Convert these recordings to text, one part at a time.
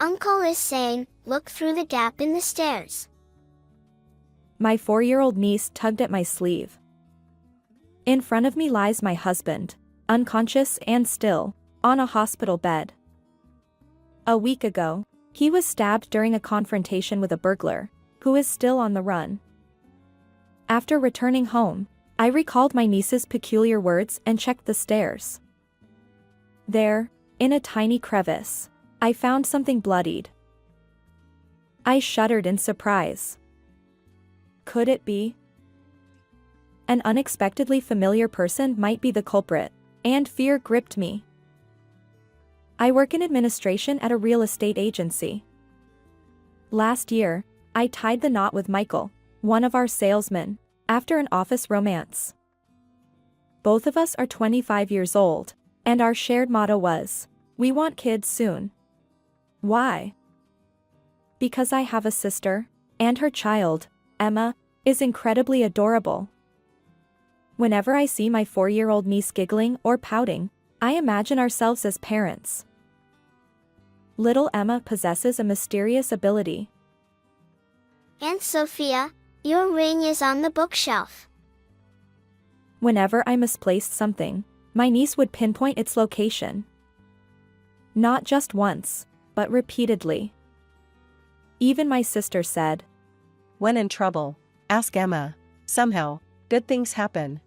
Uncle is saying, look through the gap in the stairs. My 4-year-old niece tugged at my sleeve. In front of me lies my husband, unconscious and still, on a hospital bed. A week ago, he was stabbed during a confrontation with a burglar, who is still on the run. After returning home, I recalled my niece's peculiar words and checked the stairs. There, in a tiny crevice, I found something bloodied. I shuddered in surprise. Could it be? An unexpectedly familiar person might be the culprit, and fear gripped me. I work in administration at a real estate agency. Last year, I tied the knot with Michael, one of our salesmen, after an office romance. Both of us are 25 years old, and our shared motto was, we want kids soon. Why? Because I have a sister, and her child, Emma, is incredibly adorable. Whenever I see my 4-year-old niece giggling or pouting, I imagine ourselves as parents. Little Emma possesses a mysterious ability. Aunt Sophia, your ring is on the bookshelf. Whenever I misplaced something, my niece would pinpoint its location. Not just once, but repeatedly. Even my sister said, When in trouble, ask Emma. Somehow, good things happen.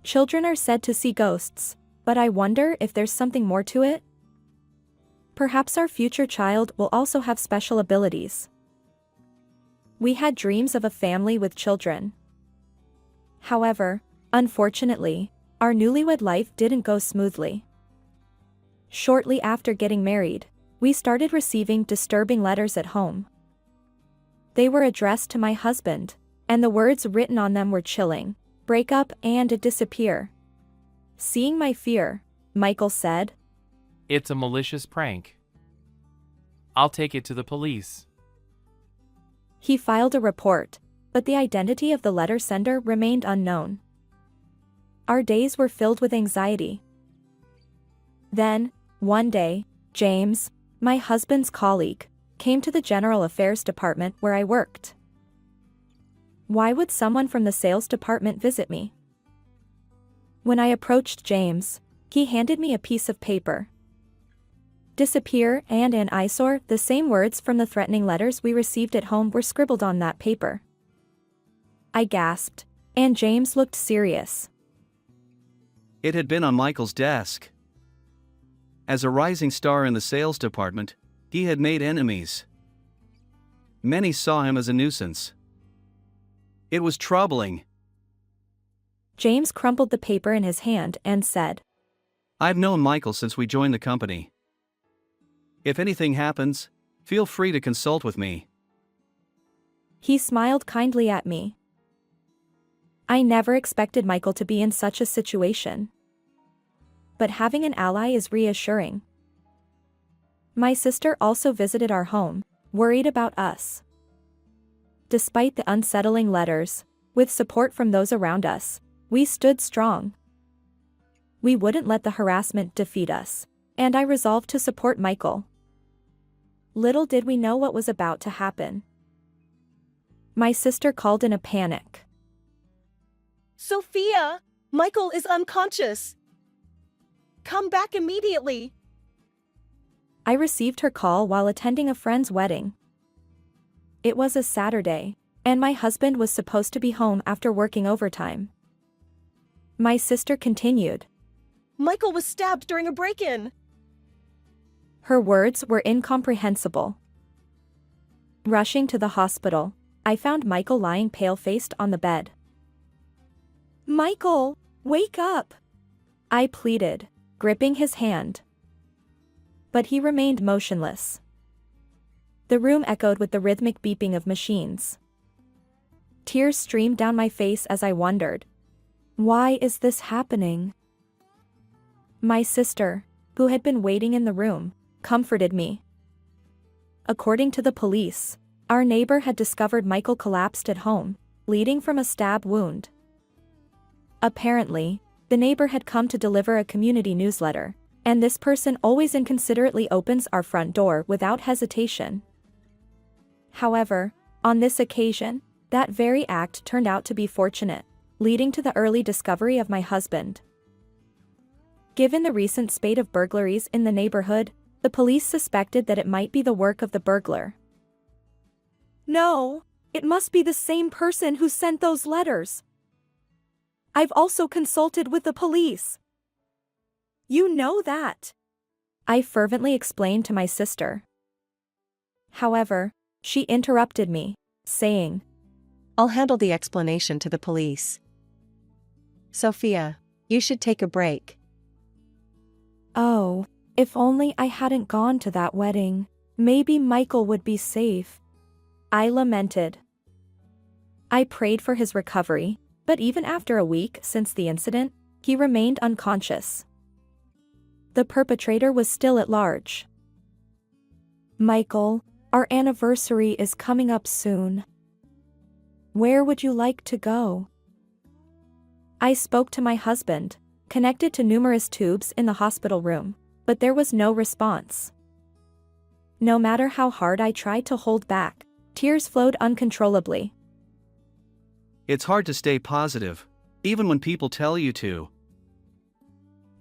Children are said to see ghosts, but I wonder if there's something more to it? Perhaps our future child will also have special abilities. We had dreams of a family with children. However, unfortunately, our newlywed life didn't go smoothly. Shortly after getting married, we started receiving disturbing letters at home. They were addressed to my husband, and the words written on them were chilling: break up and disappear. Seeing my fear, Michael said, It's a malicious prank. I'll take it to the police. He filed a report, but the identity of the letter sender remained unknown. Our days were filled with anxiety. Then, one day, James, my husband's colleague, came to the General Affairs Department where I worked. Why would someone from the sales department visit me? When I approached James, he handed me a piece of paper. Disappear and an eyesore, the same words from the threatening letters we received at home were scribbled on that paper. I gasped, and James looked serious. It had been on Michael's desk. As a rising star in the sales department, he had made enemies. Many saw him as a nuisance. It was troubling. James crumpled the paper in his hand and said, I've known Michael since we joined the company. If anything happens, feel free to consult with me. He smiled kindly at me. I never expected Michael to be in such a situation. But having an ally is reassuring. My sister also visited our home, worried about us. Despite the unsettling letters, with support from those around us, we stood strong. We wouldn't let the harassment defeat us, and I resolved to support Michael. Little did we know what was about to happen. My sister called in a panic. Sophia, Michael is unconscious. Come back immediately. I received her call while attending a friend's wedding. It was a Saturday, and my husband was supposed to be home after working overtime. My sister continued. Michael was stabbed during a break-in. Her words were incomprehensible. Rushing to the hospital, I found Michael lying pale-faced on the bed. Michael, wake up! I pleaded, gripping his hand. But he remained motionless. The room echoed with the rhythmic beeping of machines. Tears streamed down my face as I wondered, why is this happening? My sister, who had been waiting in the room, comforted me. According to the police, our neighbor had discovered Michael collapsed at home, bleeding from a stab wound. Apparently, the neighbor had come to deliver a community newsletter, And this person always inconsiderately opens our front door without hesitation. However, on this occasion, that very act turned out to be fortunate, leading to the early discovery of my husband. Given the recent spate of burglaries in the neighborhood, the police suspected that it might be the work of the burglar. No, it must be the same person who sent those letters. I've also consulted with the police. You know that, I fervently explained to my sister. However, she interrupted me, saying, I'll handle the explanation to the police. Sophia, you should take a break. Oh, if only I hadn't gone to that wedding. Maybe Michael would be safe. I lamented. I prayed for his recovery, but even after a week since the incident, he remained unconscious. The perpetrator was still at large. Michael, our anniversary is coming up soon. Where would you like to go? I spoke to my husband, connected to numerous tubes in the hospital room, but there was no response. No matter how hard I tried to hold back, tears flowed uncontrollably. It's hard to stay positive, even when people tell you to.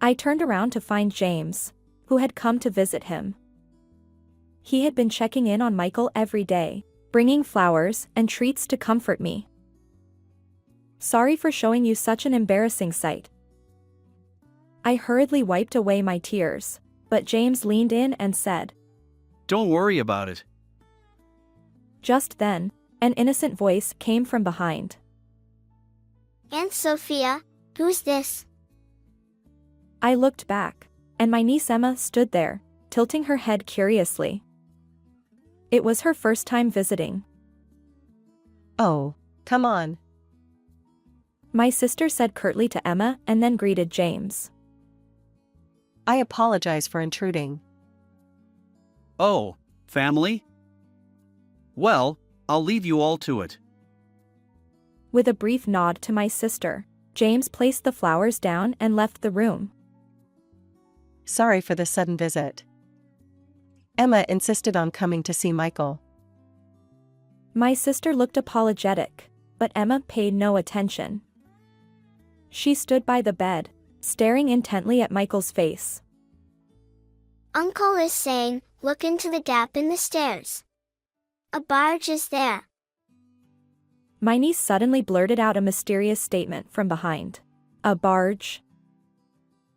I turned around to find James, who had come to visit him. He had been checking in on Michael every day, bringing flowers and treats to comfort me. Sorry for showing you such an embarrassing sight. I hurriedly wiped away my tears, but James leaned in and said, Don't worry about it. Just then, an innocent voice came from behind. Aunt Sophia, who's this? I looked back, and my niece Emma stood there, tilting her head curiously. It was her first time visiting. Oh, come on. My sister said curtly to Emma and then greeted James. I apologize for intruding. Oh, family? Well, I'll leave you all to it. With a brief nod to my sister, James placed the flowers down and left the room. Sorry for the sudden visit. Emma insisted on coming to see Michael. My sister looked apologetic, but Emma paid no attention. She stood by the bed, staring intently at Michael's face. Uncle is saying, look into the gap in the stairs. A barge is there. My niece suddenly blurted out a mysterious statement from behind. A barge?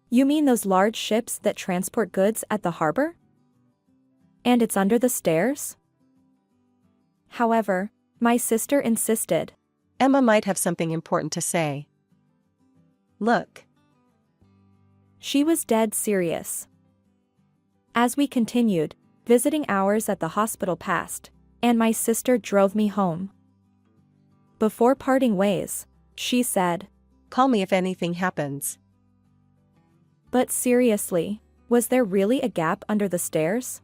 You mean those large ships that transport goods at the harbor? And it's under the stairs? However, my sister insisted. Emma might have something important to say. Look. She was dead serious. As we continued, visiting hours at the hospital passed, and my sister drove me home. Before parting ways, she said, Call me if anything happens. But seriously, was there really a gap under the stairs?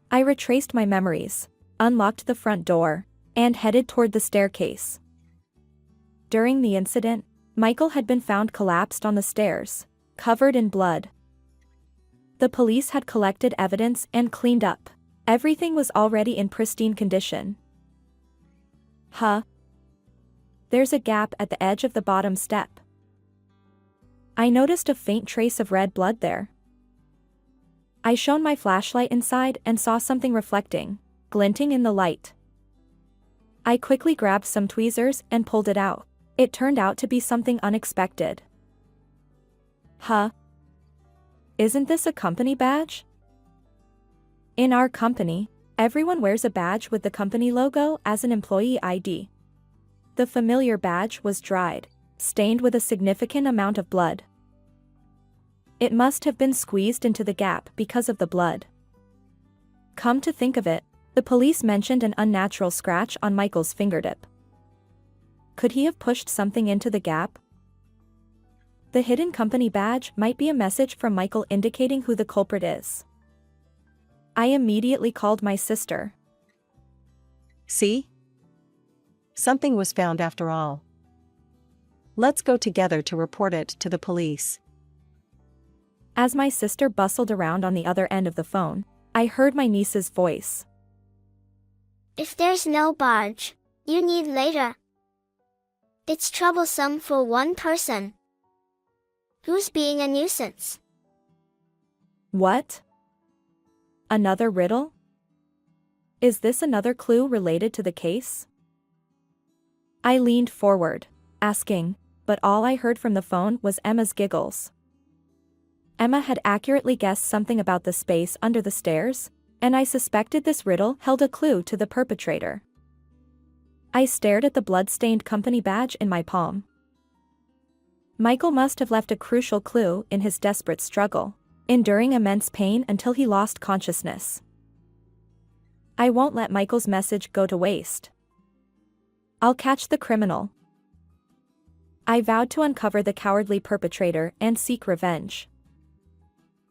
I retraced my memories, unlocked the front door, and headed toward the staircase. During the incident, Michael had been found collapsed on the stairs, covered in blood. The police had collected evidence and cleaned up. Everything was already in pristine condition. There's a gap at the edge of the bottom step. I noticed a faint trace of red blood there. I shone my flashlight inside and saw something reflecting, glinting in the light. I quickly grabbed some tweezers and pulled it out. It turned out to be something unexpected. Isn't this a company badge? In our company, everyone wears a badge with the company logo as an employee ID. The familiar badge was dried, stained with a significant amount of blood. It must have been squeezed into the gap because of the blood. Come to think of it, the police mentioned an unnatural scratch on Michael's fingertip. Could he have pushed something into the gap? The hidden company badge might be a message from Michael indicating who the culprit is. I immediately called my sister. See? Something was found after all. Let's go together to report it to the police. As my sister bustled around on the other end of the phone, I heard my niece's voice. If there's no barge, you need later. It's troublesome for one person. Who's being a nuisance? What? Another riddle? Is this another clue related to the case? I leaned forward, asking, but all I heard from the phone was Emma's giggles. Emma had accurately guessed something about the space under the stairs, and I suspected this riddle held a clue to the perpetrator. I stared at the blood-stained company badge in my palm. Michael must have left a crucial clue in his desperate struggle, enduring immense pain until he lost consciousness. I won't let Michael's message go to waste. I'll catch the criminal. I vowed to uncover the cowardly perpetrator and seek revenge.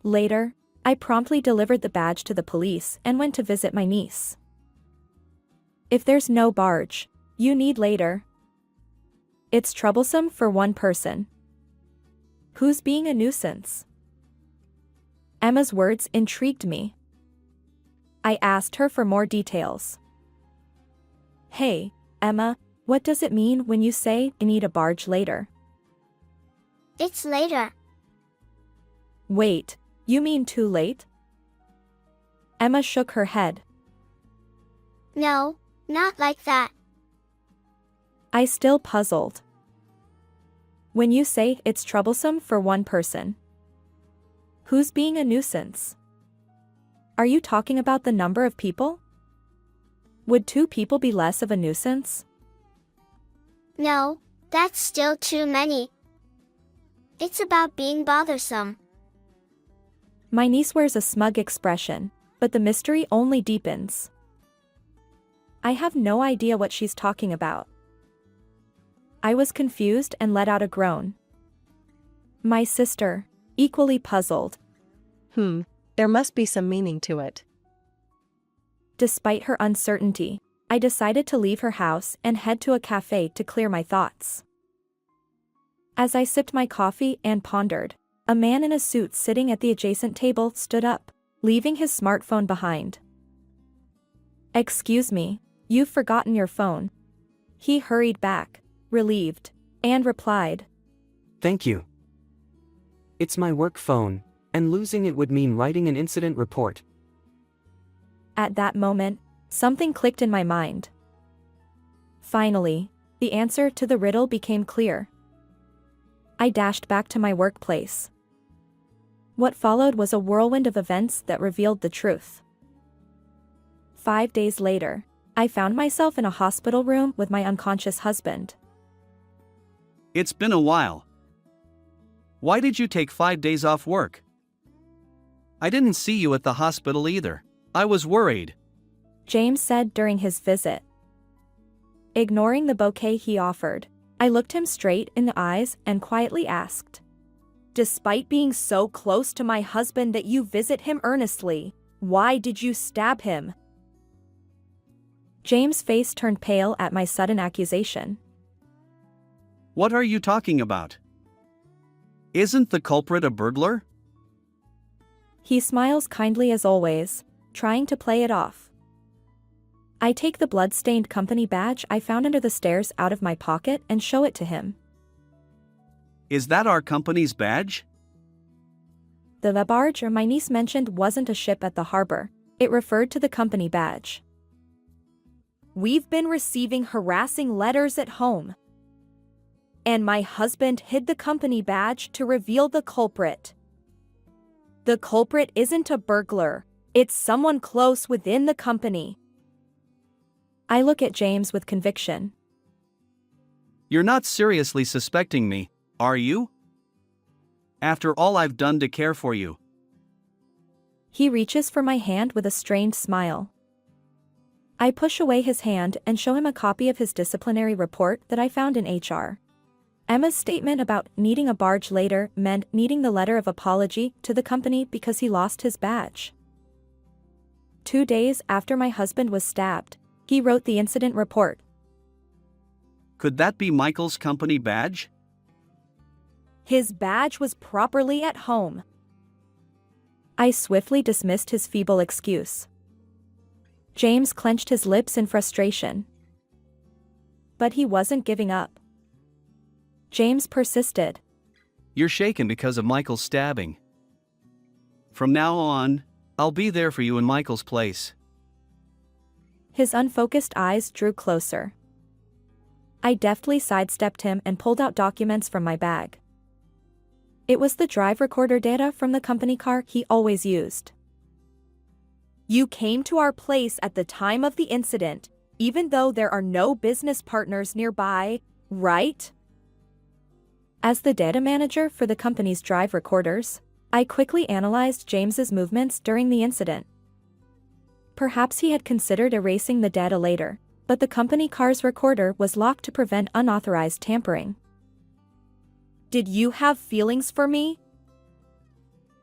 Later, I promptly delivered the badge to the police and went to visit my niece. If there's no barge, you need later. It's troublesome for one person. Who's being a nuisance? Emma's words intrigued me. I asked her for more details. Hey, Emma, what does it mean when you say you need a barge later? It's later. Wait, you mean too late? Emma shook her head. No, not like that. I still puzzled. When you say it's troublesome for one person, who's being a nuisance? Are you talking about the number of people? Would 2 people be less of a nuisance? No, that's still too many. It's about being bothersome. My niece wears a smug expression, but the mystery only deepens. I have no idea what she's talking about. I was confused and let out a groan. My sister, equally puzzled. There must be some meaning to it. Despite her uncertainty, I decided to leave her house and head to a cafe to clear my thoughts. As I sipped my coffee and pondered, a man in a suit sitting at the adjacent table stood up, leaving his smartphone behind. Excuse me, you've forgotten your phone. He hurried back, relieved, and replied. Thank you. It's my work phone, and losing it would mean writing an incident report. At that moment, something clicked in my mind. Finally, the answer to the riddle became clear. I dashed back to my workplace. What followed was a whirlwind of events that revealed the truth. 5 days later, I found myself in a hospital room with my unconscious husband. It's been a while. Why did you take 5 days off work? I didn't see you at the hospital either. I was worried. James said during his visit. Ignoring the bouquet he offered, I looked him straight in the eyes and quietly asked, "Despite being so close to my husband that you visit him earnestly, why did you stab him?" James' face turned pale at my sudden accusation. What are you talking about? Isn't the culprit a burglar? He smiles kindly as always, trying to play it off. I take the blood-stained company badge I found under the stairs out of my pocket and show it to him. Is that our company's badge? The barge my niece mentioned wasn't a ship at the harbor, it referred to the company badge. "We've been receiving harassing letters at home. And my husband hid the company badge to reveal the culprit. The culprit isn't a burglar, it's someone close within the company." I look at James with conviction. You're not seriously suspecting me, are you? After all I've done to care for you. He reaches for my hand with a strained smile. I push away his hand and show him a copy of his disciplinary report that I found in HR. Emma's statement about needing a barge later meant needing the letter of apology to the company because he lost his badge. 2 days after my husband was stabbed, he wrote the incident report. Could that be Michael's company badge? His badge was properly at home. I swiftly dismissed his feeble excuse. James clenched his lips in frustration. But he wasn't giving up. James persisted. You're shaken because of Michael's stabbing. From now on, I'll be there for you in Michael's place. His unfocused eyes drew closer. I deftly sidestepped him and pulled out documents from my bag. It was the drive recorder data from the company car he always used. You came to our place at the time of the incident, even though there are no business partners nearby, right? As the data manager for the company's drive recorders, I quickly analyzed James's movements during the incident. Perhaps he had considered erasing the data later, but the company car's recorder was locked to prevent unauthorized tampering. Did you have feelings for me?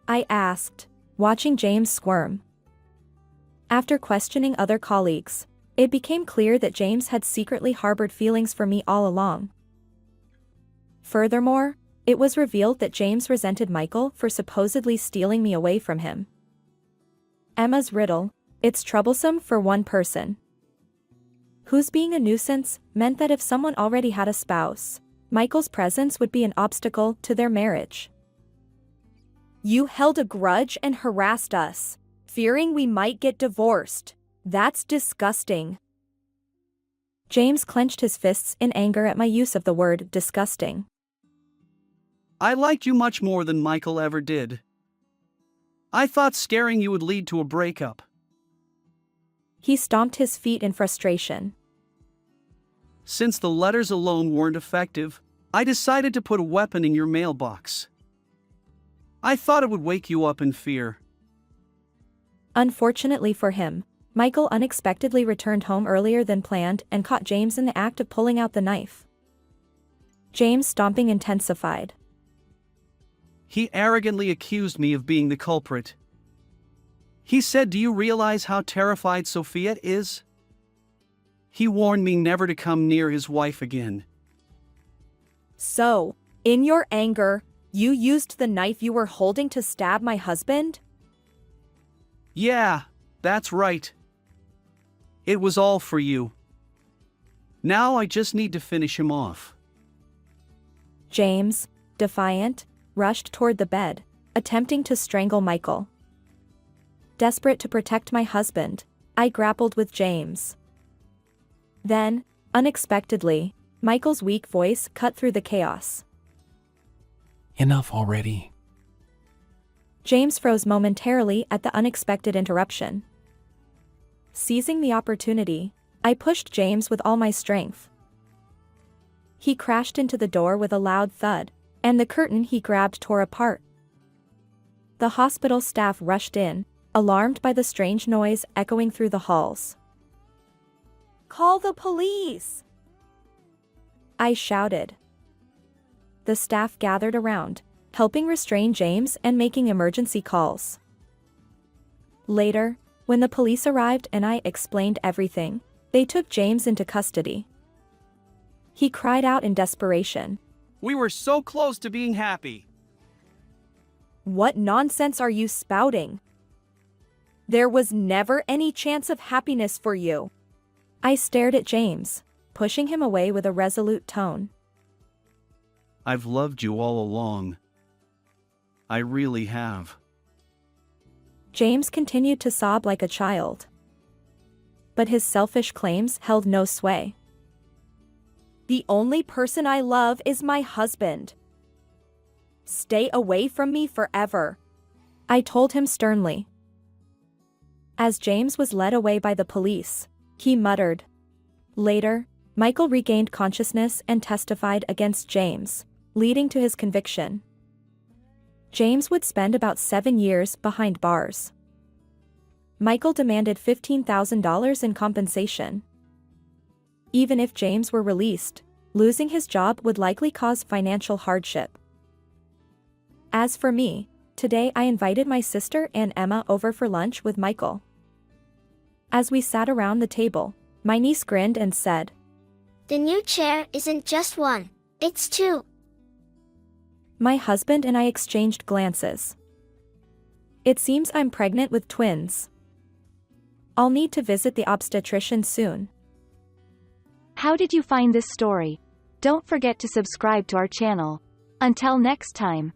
I asked, watching James squirm. After questioning other colleagues, it became clear that James had secretly harbored feelings for me all along. Furthermore, it was revealed that James resented Michael for supposedly stealing me away from him. Emma's riddle, it's troublesome for one person. Whose being a nuisance meant that if someone already had a spouse, Michael's presence would be an obstacle to their marriage. You held a grudge and harassed us, fearing we might get divorced. That's disgusting. James clenched his fists in anger at my use of the word disgusting. I liked you much more than Michael ever did. I thought scaring you would lead to a breakup. He stomped his feet in frustration. Since the letters alone weren't effective, I decided to put a weapon in your mailbox. I thought it would wake you up in fear. Unfortunately for him, Michael unexpectedly returned home earlier than planned and caught James in the act of pulling out the knife. James' stomping intensified. He arrogantly accused me of being the culprit. He said, "Do you realize how terrified Sophia is?" He warned me never to come near his wife again. So, in your anger, you used the knife you were holding to stab my husband? Yeah, that's right. It was all for you. Now I just need to finish him off. James, defiant, rushed toward the bed, attempting to strangle Michael. Desperate to protect my husband, I grappled with James. Then, unexpectedly, Michael's weak voice cut through the chaos. Enough already. James froze momentarily at the unexpected interruption. Seizing the opportunity, I pushed James with all my strength. He crashed into the door with a loud thud, and the curtain he grabbed tore apart. The hospital staff rushed in, alarmed by the strange noise echoing through the halls. Call the police! I shouted. The staff gathered around, helping restrain James and making emergency calls. Later, when the police arrived and I explained everything, they took James into custody. He cried out in desperation. We were so close to being happy. What nonsense are you spouting? There was never any chance of happiness for you. I stared at James, pushing him away with a resolute tone. I've loved you all along. I really have. James continued to sob like a child. But his selfish claims held no sway. The only person I love is my husband. Stay away from me forever, I told him sternly. As James was led away by the police, he muttered. Later, Michael regained consciousness and testified against James, leading to his conviction. James would spend about 7 years behind bars. Michael demanded $15,000 in compensation. Even if James were released, losing his job would likely cause financial hardship. As for me, today I invited my sister and Emma over for lunch with Michael. As we sat around the table, my niece grinned and said, The new chair isn't just one, it's two. My husband and I exchanged glances. It seems I'm pregnant with twins. I'll need to visit the obstetrician soon. How did you find this story? Don't forget to subscribe to our channel. Until next time.